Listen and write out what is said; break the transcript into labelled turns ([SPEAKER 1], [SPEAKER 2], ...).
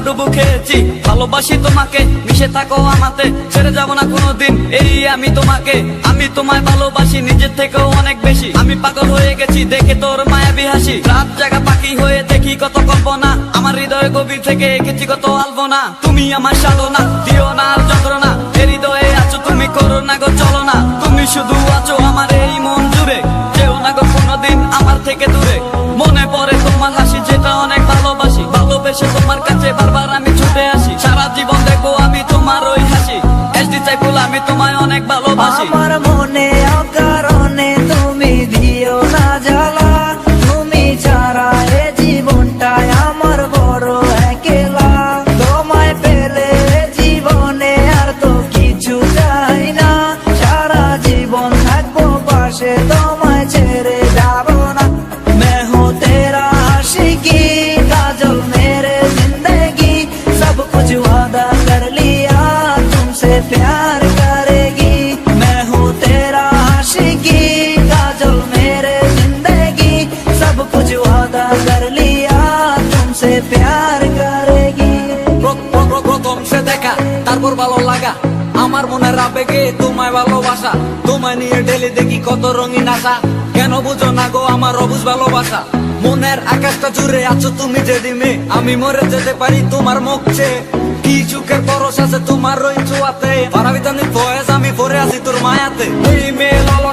[SPEAKER 1] ডুবু খেয়েছি, ভালোবাসি তোমাকে, মিশে থাকো আমাতে, ছেড়ে যাব না কোনোদিন এই আমি তোমাকে। আমি তোমায় ভালোবাসি নিজের থেকেও অনেক বেশি, আমি পাগল হয়ে গেছি দেখে তোর মায়াবী হাসি। রাত জাগা পাখি হয়ে দেখি কত কল্পনা, আমার হৃদয় গভীর থেকে এঁকেছি কত আলপনা। তুমি আমার সাধনা, দিও না আর যন্ত্রণা, এ হৃদয়ে আছো তুমি, করো না গো চলো না। তুমি শুধু আছো আমার এই মন জুড়ে, যেও না গো কোনোদিন আমার থেকে দূরে। মনে পড়ে তোমার হাসি যেটা অনেক ভালোবাসি, ভালোবেসে তোমার কাছে বারবার আমি ছুটে আসি। সারা জীবন দেখো আমি তোমার ওই হাসি, এসডি সাইফুল আমি তোমায় অনেক ভালোবাসি।
[SPEAKER 2] আমার মনে অকারণে তুমি দিও না জ্বালা, তুমি ছাড়া এ জীবনটাই আমার বড় একলা। তোমায় পেলে জীবনে আর তো কিছু চাই না, সারা জীবন থাকবো পাশে, তোমায় ছেড়ে যাব না। मैं हूँ तेरा आशिकी, काजल मेरे जिंदगी, सब कुछ वादा कर लिया तुमसे प्यार करेगी। मैं हूँ तेरा आशिकी, काजल मेरे जिंदगी, सब कुछ वादा कर लिया तुमसे प्यार करेगी।
[SPEAKER 1] প্রথম সে দেখা তারপর ভালো লাগা, আমার মনের আবেগে তোমায় ভালোবাসা। তোমায় নিয়ে ডেলি দেখি কত রঙিন আশা, কেন বুঝো না গো আমার অবুঝ ভালোবাসা। মনের আকাশটা জুড়ে আছো তুমি যেদিনে, আমি মরে যেতে পারি তোমার মুখ চেয়ে। কি চুকের পরশ আছে তোমার ওই ছোঁয়াতে, পারাবিতানি ফয়েজ আমি পরে আছি তোর মায়াতে। এই মেয়ে লাল